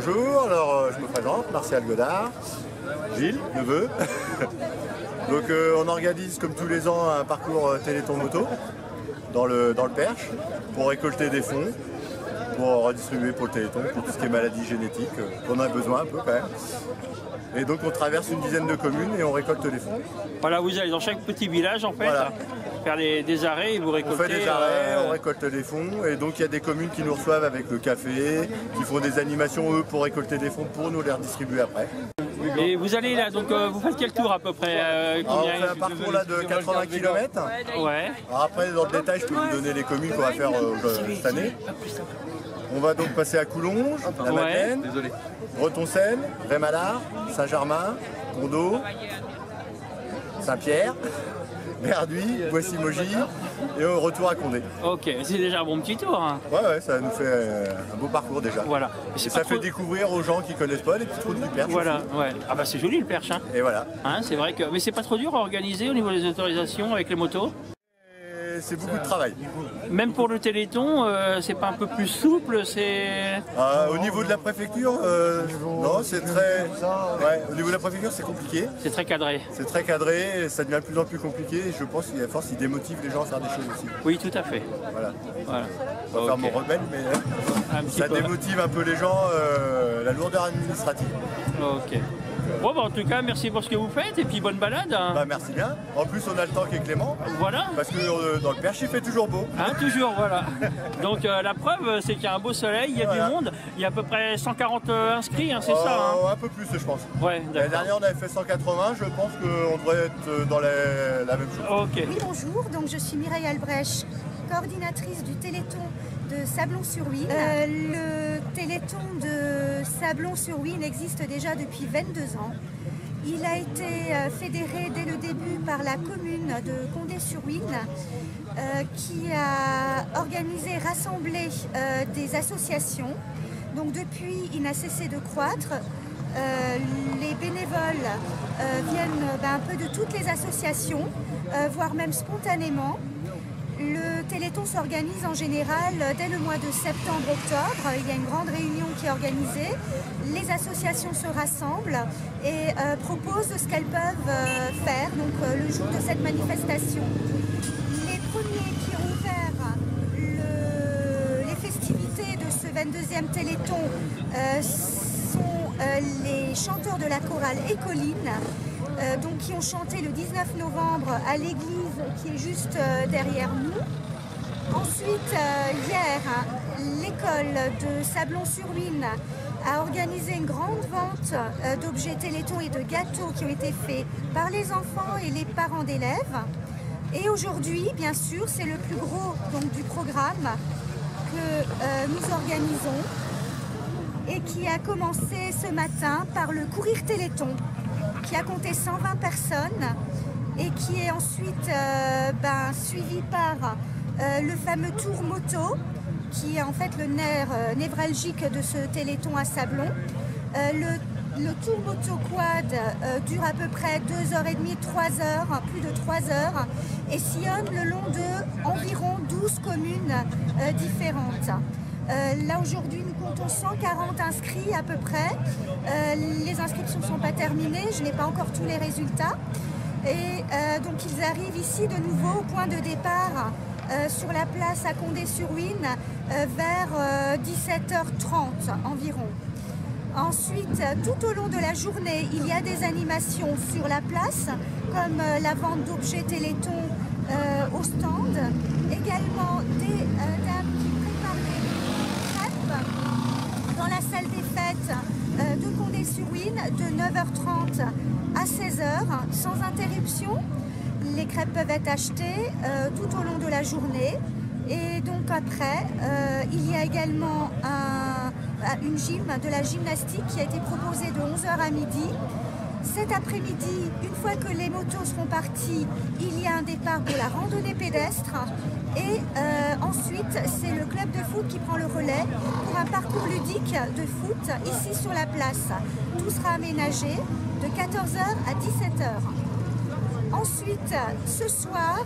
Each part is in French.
bonjour, alors je me présente, Martial Godard, Gilles, neveu. Donc on organise comme tous les ans un parcours Téléthon moto dans le Perche pour récolter des fonds, pour redistribuer pour le Téléthon, pour tout ce qui est maladies génétiques, qu'on a besoin un peu quand même. Et donc on traverse une dizaine de communes et on récolte les fonds. Voilà, vous allez dans chaque petit village en fait, voilà, faire des arrêts et vous récoltez. On fait des arrêts, on récolte les fonds et donc il y a des communes qui nous reçoivent avec le café, qui font des animations eux pour récolter des fonds pour nous les redistribuer après. Et vous allez là, donc vous faites quel tour à peu près on fait un parcours là de 80 km. Ouais. Alors après dans le détail je peux vous donner les communes qu'on va faire cette année. On va donc passer à Coulonges, la Madeleine, Breton-Seine, Rémalard, Saint-Germain, Condos, Saint-Pierre, Verduy, Boissy-Mogy et au retour à Condé. Ok, c'est déjà un bon petit tour. Hein. Ouais, ça nous fait un beau parcours déjà. Voilà. Et ça fait découvrir aux gens qui connaissent pas les petites routes du Perche. Voilà, ouais. Ah bah c'est joli le Perche. Hein. Et voilà. Hein, c'est vrai que. Mais c'est pas trop dur à organiser au niveau des autorisations avec les motos? C'est beaucoup de travail. Même pour le Téléthon, c'est pas un peu plus souple, c'est... Au niveau de la préfecture, non, c'est très... Ouais, au niveau de la préfecture, c'est compliqué. C'est très cadré. C'est très cadré, et ça devient de plus en plus compliqué, et je pense qu'à force, ils démotivent les gens à faire des choses aussi. Oui, tout à fait. Voilà. Voilà. On va faire mon rebelle, mais ça démotive un peu les gens, la lourdeur administrative. Ok. Bon, bah, en tout cas, merci pour ce que vous faites et puis bonne balade. Hein. Bah, merci bien. En plus, on a le temps qui est clément. Voilà. Parce que dans le Perche, il fait toujours beau. Hein, toujours, voilà. Donc la preuve, c'est qu'il y a un beau soleil, il y a du monde. Il y a à peu près 140 inscrits, hein, c'est ça hein. Un peu plus, je pense. Ouais, l'année dernière, on avait fait 180. Je pense qu'on devrait être dans la même chose. Ok. Oui, bonjour. Donc, je suis Mireille Albrecht, coordinatrice du Téléthon de Sablon-sur-Huisne. Le Téléthon de Sablon-sur-Huisne existe déjà depuis 22 ans. Il a été fédéré dès le début par la commune de Condé-sur-Huisne qui a organisé, rassemblé des associations. Donc depuis, il n'a cessé de croître. Les bénévoles viennent un peu de toutes les associations, voire même spontanément. Le Téléthon s'organise en général dès le mois de septembre-octobre. Il y a une grande réunion qui est organisée. Les associations se rassemblent et proposent ce qu'elles peuvent faire donc, le jour de cette manifestation. Les premiers qui ont ouvert les festivités de ce 22e Téléthon sont les chanteurs de la chorale Écoline. Donc, qui ont chanté le 19 novembre à l'église qui est juste derrière nous. Ensuite, hier, l'école de Sablon-sur-Huisne a organisé une grande vente d'objets Téléthon et de gâteaux qui ont été faits par les enfants et les parents d'élèves. Et aujourd'hui, bien sûr, c'est le plus gros donc, du programme que nous organisons et qui a commencé ce matin par le courir Téléthon, qui a compté 120 personnes et qui est ensuite suivi par le fameux tour moto, qui est en fait le nerf névralgique de ce Téléthon à Sablon. Le tour moto quad dure à peu près 2h30, 3h, plus de 3 heures, et sillonne le long de environ 12 communes différentes. Là aujourd'hui nous comptons 140 inscrits à peu près. Les inscriptions ne sont pas terminées, je n'ai pas encore tous les résultats. Et donc ils arrivent ici de nouveau au point de départ sur la place à Condé-sur-Huisne vers 17h30 environ. Ensuite, tout au long de la journée, il y a des animations sur la place, comme la vente d'objets Téléthon au stand. Également des dames qui préparent des crêpes dans la salle des fêtes de Condé-sur-Huisne de 9h30 à 16h, sans interruption. Les crêpes peuvent être achetées tout au long de la journée. Et donc après, il y a également une gym, de la gymnastique qui a été proposée de 11h à midi. Cet après-midi, une fois que les motos seront parties, il y a un départ pour la randonnée pédestre. Et ensuite, c'est le club de foot qui prend le relais pour un parcours ludique de foot ici sur la place. Tout sera aménagé de 14h à 17h. Ensuite, ce soir,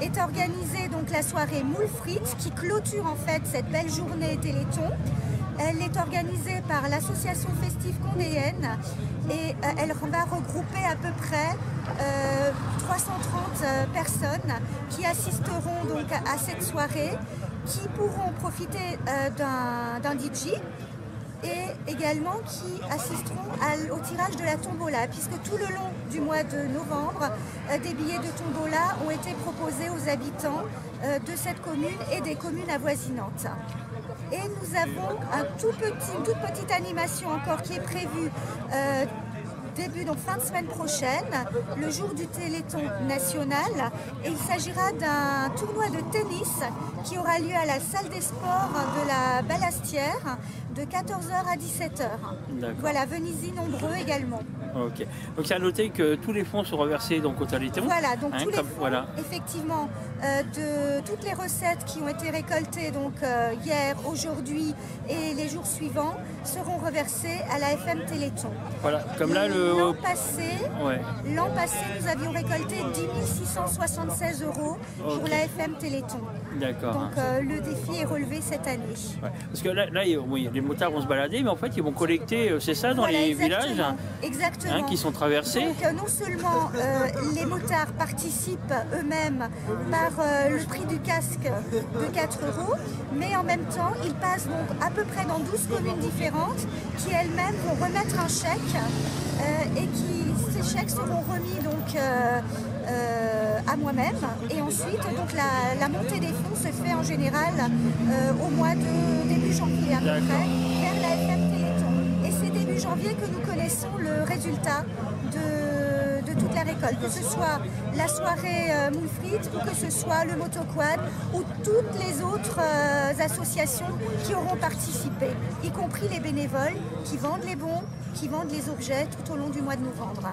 est organisée donc la soirée Moule Frites qui clôture en fait cette belle journée Téléthon. Elle est organisée par l'association Festive Condéenne et elle va regrouper à peu près 330 personnes qui assisteront donc à cette soirée, qui pourront profiter d'un DJ et également qui assisteront au tirage de la tombola, puisque tout le long du mois de novembre, des billets de tombola ont été proposés aux habitants de cette commune et des communes avoisinantes. Et nous avons une toute petite animation encore qui est prévue donc fin de semaine prochaine, le jour du Téléthon national. Et il s'agira d'un tournoi de tennis qui aura lieu à la salle des sports de la Ballastière de 14h à 17h. Voilà, venez-y nombreux également. Ok. Donc c'est à noter que tous les fonds sont reversés donc au Téléthon. Voilà, donc tous les fonds, effectivement, de toutes les recettes qui ont été récoltées donc hier, aujourd'hui et les jours suivants seront reversées à la FM Téléthon. Voilà, comme là l'an passé, nous avions récolté 10 676 € pour la FM Téléthon. D'accord. Donc le défi est relevé cette année. Ouais. Parce que là oui, les motards vont se balader, mais en fait ils vont collecter, c'est ça, dans les villages qui sont traversés. Donc non seulement les motards participent eux-mêmes par le prix du casque de 4 €, mais en même temps ils passent donc à peu près dans 12 communes différentes qui elles-mêmes vont remettre un chèque et ces chèques seront remis donc à moi-même, et ensuite donc la montée des fonds se fait en général au mois de début janvier à peu près vers la FM Téléthon, et c'est début janvier que nous connaissons le résultat de toute la récolte, que ce soit la soirée moule frites ou que ce soit le motoquad ou toutes les autres associations qui auront participé, y compris les bénévoles qui vendent les bons, qui vendent les objets tout au long du mois de novembre.